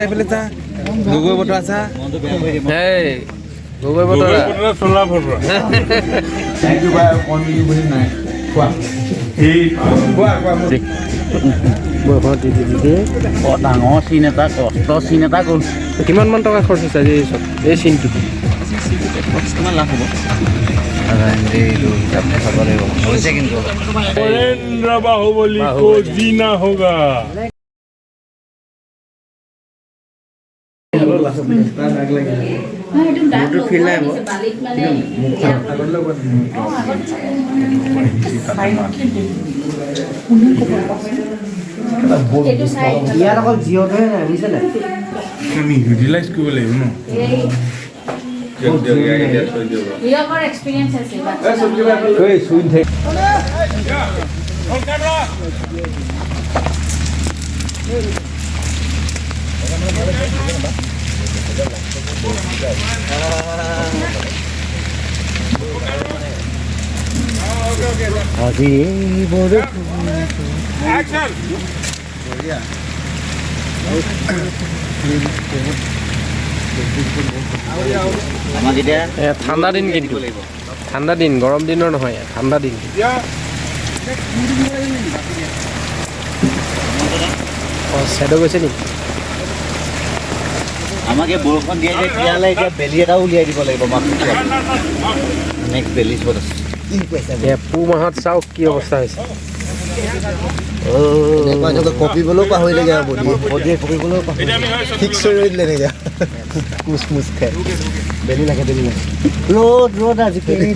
এইফালে চা গগৈ বতৰা চা এই গগৈ বতৰা চলা ফটোৱা থ্যাংক ইউ বাই অন মিলি বুলি নাই কোৱা এই বৰষুণত তিতি তিতি ডাঙৰ চিন এটা কষ্ট চিন এটা গ'ল। কিমান মান টকা খৰচ হৈছে আজি এই চিনটো? কিমান লাভ হ'ব এইটো হিচাপ চাব লাগিব হৈছে কিন্তু नरेंद्र बाहुबली को जीना होगा। ইয়াত অকল জিঅ'টোহে নাই বুজিছে নাই আমি ইউটিলাইজ কৰিব লাগিব ন আজি আমাক এতিয়া ঠাণ্ডা দিন কিন্তু ঠাণ্ডা দিন গৰম দিনৰ নহয় ঠাণ্ডা দিন চেদ গৈছে নেকি আমাক এই বৰষুণ দিয়ে যে তেতিয়াহ'লে এতিয়া বেলি এটাও উলিয়াই দিব লাগিব মাছ নেক্সট বেলি চ'ত আছে পুহ মাহত চাওক কি অৱস্থা হৈছে কপিবলৈও পাহৰিলেগৈ বডিয়ে কপিবলৈও ফিক্স কৰি ৰৈ দিলে এনেকৈ কোচ মোচ খাই বেলি লাগে ৰ'দ ৰ'দ আজিকালি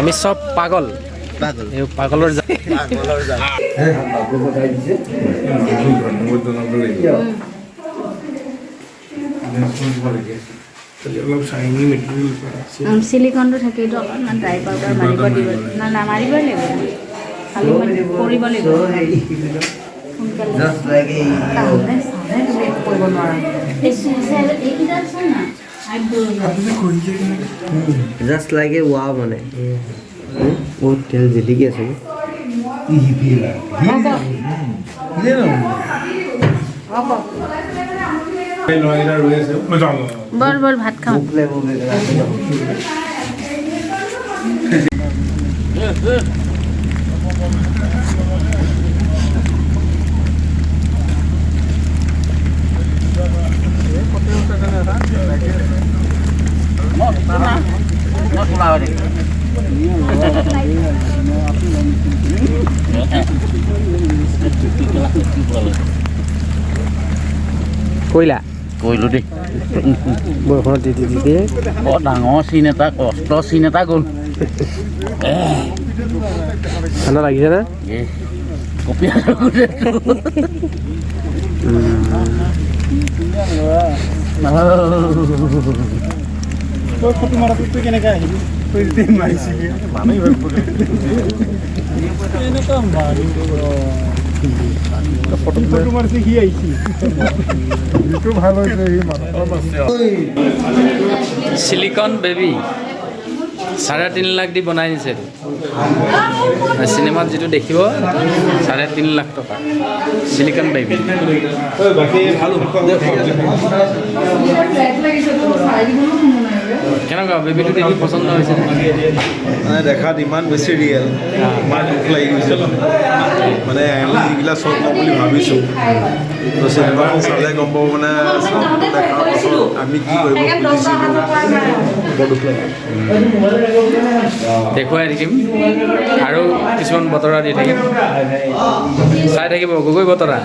আমি চব পাগল এই পাগলৰ সিলিকনটো থাকে এইটো অলপমান ড্ৰাই পাউডাৰ মাৰিব দিব না নামাৰিবই লাগিব খালি কৰিব লাগিব কৰিব নোৱাৰা এইকেইটা আছে না জাষ্ট লাগে ৱাও মানে বহুত তেল জিলিকি আছে বল বল ভাত খাওঁ কৰিলা কৰিলোঁ দেই বৰষুণত তিতি তিতি বৰ ডাঙৰ চিন এটা কষ্ট চিন এটা গ'ল ঠাণ্ডা লাগিছে না কপি ফটো মাৰাটো কেনেকৈ আহিবি মাৰিছিলি মানুহ ফটো মাৰিছে সি আহিছিল ভাল হৈছে সিলিকন বেবী 3.5 লাখ দি বনাই নিছে চিনেমাত যিটো দেখিব 3.5 লাখ টকা সিলিকন বেবী কেনেকুৱা বেবীটো দেখি পচন্দ হৈছে মানে দেখাত ইমান বেছি ৰিয়েল ইমান দুখ লাগি গৈছে মানে আমি যিবিলাক চব কম বুলি ভাবিছোঁ তো চিনেমাখন চালে গম পাব মানে চাউণ্ডটো দেখাৰ পাছত আমি কি কৰিব খুজিছিলোঁ বৰ দুখ লাগে দেখুৱাই থাকিম আৰু কিছুমান বতৰা দি থাকিম চাই থাকিব গগৈ বতৰা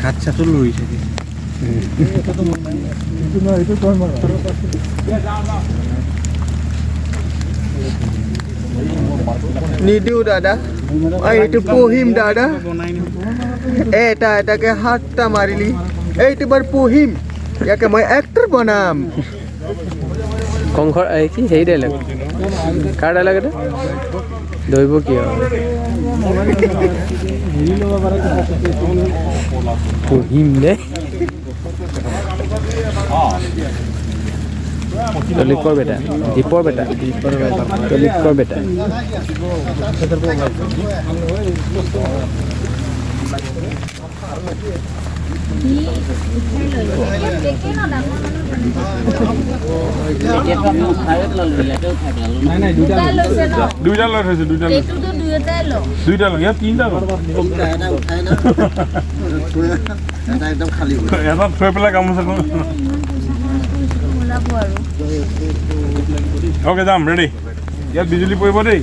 হাত চাটো লৰি থাকে নিদিওঁ দাদা এইটো পঢ়িম দাদা এটা এটাকে হাতটা মাৰিলি এইটো বাৰ পঢ়িম ইয়াকে মই এক্টৰ বনাম কংসৰ এই কি সেই ডাইলগ কাৰ ডাইলগ এটা দৌৰিব কিয় পঢ়িম নে Tolikor beta, Dipor beta, Tolikor beta. দুইটা লৈ থৈছোঁ দুইটা লৈ দুইটা লৈ ইয়াত তিনিটা লৈ এটা একদম খালী এটা থৈ পেলাই গামোচাখন অ'কে যাম ৰেডি ইয়াত বিজুলী পৰিব দেই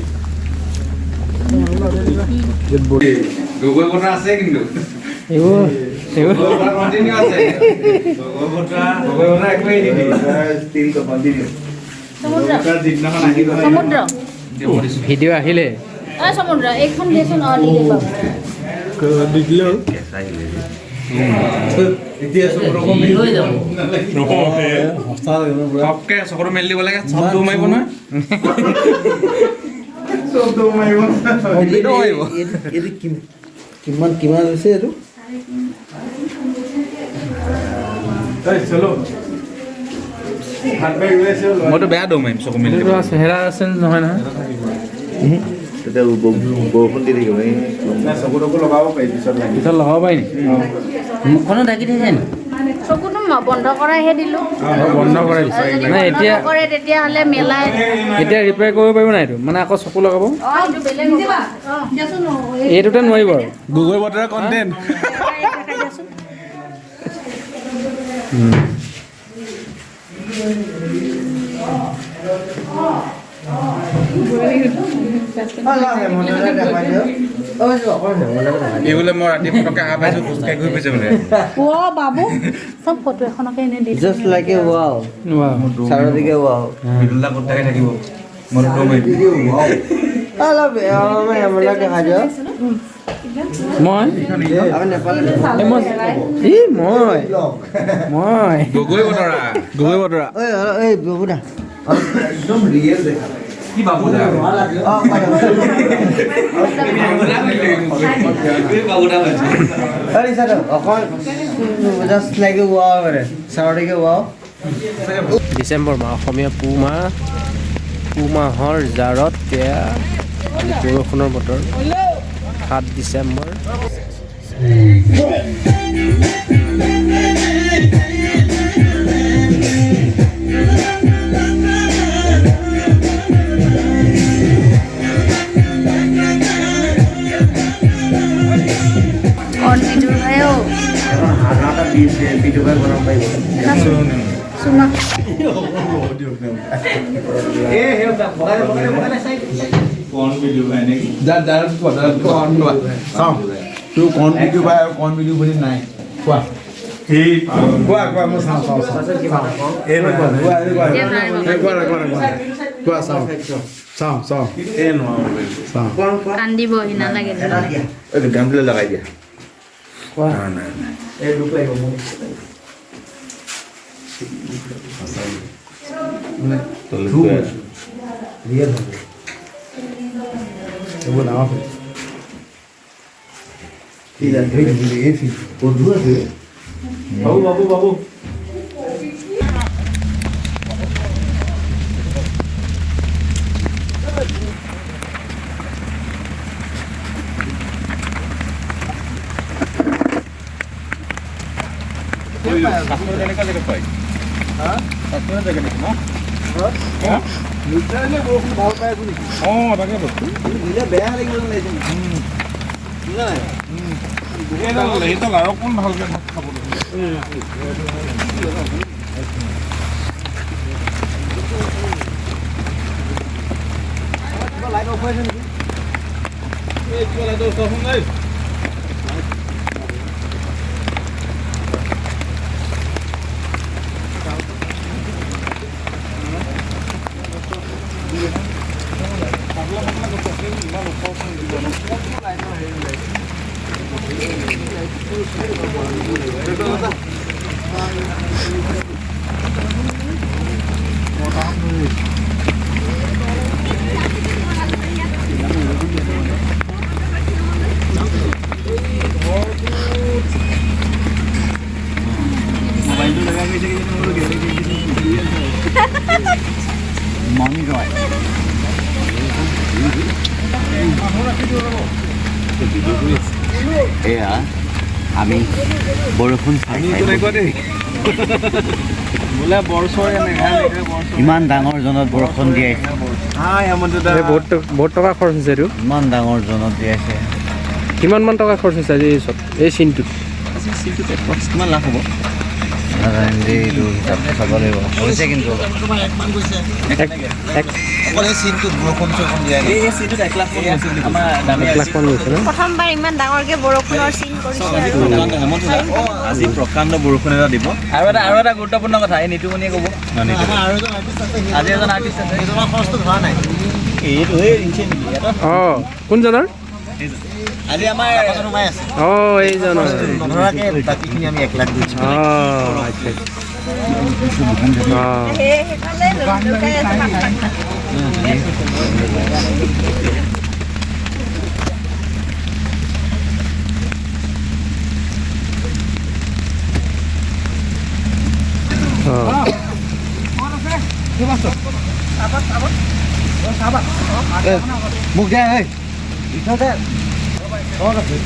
গগৈ বতৰা আছে কিন্তু এইবোৰ গগৈ বতৰা কণ্টিনিউ আছে গগৈ বতৰা একোৱেই নিদিয়ে যিদিনাখন আহিব সমুদ্ৰ ভিডিঅ' আহিলে সমুদ্ৰ এইখন দেচোন দি দে বাবু দি দিলেও সবকে চকুটো মেলি দিব লাগে চব দৌৰ মাৰিব নহয় কিমান হৈছে এইটো মইতো বেয়া দৌৰ মাৰিম চকু মেলি এইটো চেহেৰা আছে নহয় নহয় তেতিয়া বৰষুণ দি থাকিব চকু তকু লগাব পাৰি পিছত লাগি পিছত লগাব পাৰি নি মুখখনো ঢাকি থাকে নি চকুটো বন্ধ কৰাইহে দিলোঁ বন্ধ কৰাই দিছে নাই এতিয়া কৰে তেতিয়াহ'লে মেলাই এতিয়া ৰিপেয়াৰ কৰিব পাৰিব নাই এইটো মানে আকৌ চকু লগাব এইটো বেলেগ এইটোতে নোৱাৰিব আৰু গগৈ বতৰা কণ্টেণ্ট এই বোলে মই ৰাতি পটককৈ আহা পাইছোঁ খোজকাঢ়ি ঘূৰি ফুৰিছে বোলে বাবু চব ফটো এখনকে এনে দি জাষ্ট লাইক এ ৱাও নোৱাৰো চাৰিদিকে ৱাও বিদুলা ক'ত থাকে থাকিব মই দৌৰ মাৰিম অলপ আমাৰ লাগে খাজা মই আমি নেপালী মই গগৈ বতৰা গগৈ বতৰা ঐ বাবুদা একদম ৰিয়েল দেখা কি বাবু দা অকল জাষ্ট লাইক এ ৱাও কৰে চাৰিদিকে ৱাও ডিচেম্বৰ মাহ অসমীয়া পুহ মাহৰ জাৰত এয়া বৰষুণৰ বতৰ 7 ডিচেম্বৰ বিজুৰ ভাইও চুমা তোৰ কণ ভিডিঅ' পাই আৰু কণ ভিডিঅ' বুলি নাই কোৱা কোৱা মই চাওঁ কান্দিব সি নালাগে গানটোলৈ লগাই দিয়া বাবু বেয়া লাগিব এইডাল আৰু কোন ভালকে ভাত খাবলৈ এয়া আমি বৰষুণ চাই ইমান ডাঙৰ জনত বৰষুণ দিয়াইছে বহুত টকা খৰচ হৈছে এইটো ইমান ডাঙৰ জনত দিয়াইছে কিমানমান টকা খৰচ হৈছে আজি এই চিনটোত কিমান লাভ হ'ব নাজানিম দেই এইটো হিচাপ চাব লাগিব হৈছে কিন্তু প্ৰথমবাৰ ইমান ডাঙৰকৈ বৰষুণৰ চিন কৰিছে আজি প্ৰকাণ্ড বৰষুণ এটা দিব আৰু এটা গুৰুত্বপূৰ্ণ কথা এই নিতুমণিয়ে ক'ব আজি এজন আৰ্টিষ্ট আছে এইটো অঁ কোনজনৰ আজি আমাৰ সোমাই আছে অঁ এইজনৰ নধৰাকৈ বাকীখিনি আমি 1 লাখ দিছোঁ অঁ আচ্ছা অঁ সেইফালে লুকাই আছে মানুহ মোক দে ঐ ইফালে ক'ত আছে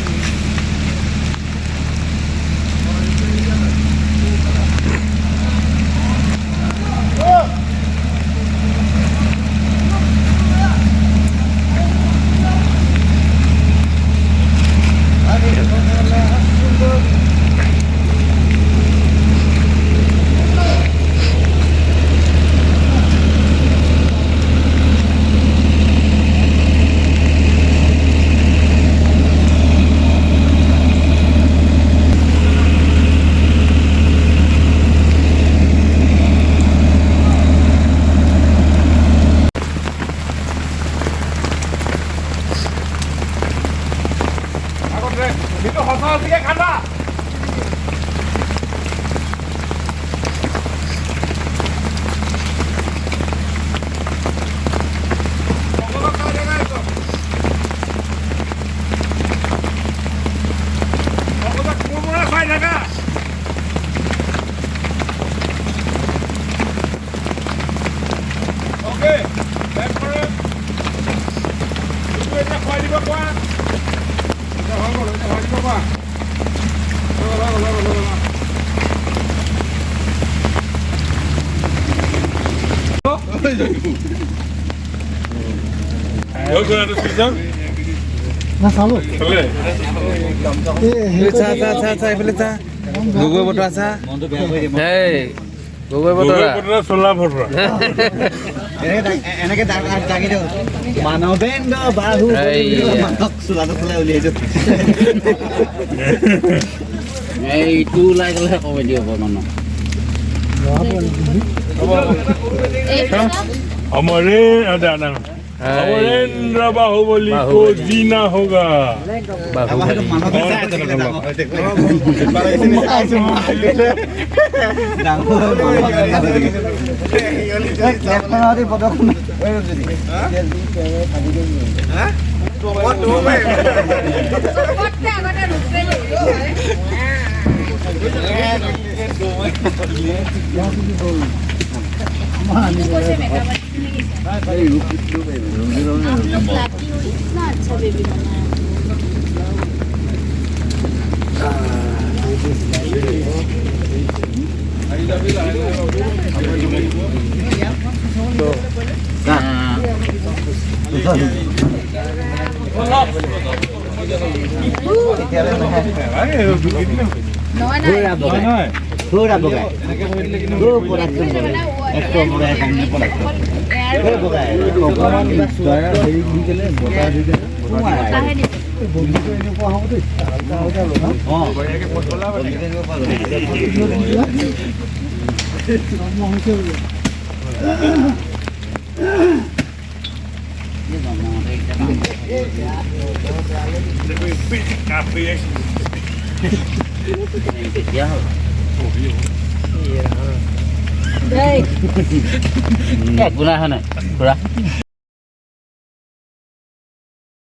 গগৈ বতৰা চা গগৈ বতৰা চোলা ফটোৱা এনেকে দাঙি দিওঁ মানৱেন্দ্ৰ বাহু চোলাটো খোলাই উলিয়াই দিওঁ এইটো ওলাই গ'লেহে কমেডি হ'ব মানুহ अमरेंद्र बाहुबली को जीना होगा इतना अच्छा बेबी बनाया Pura bogay. Pura Esto bogay kami pura. Pura bogay. Gunahan na.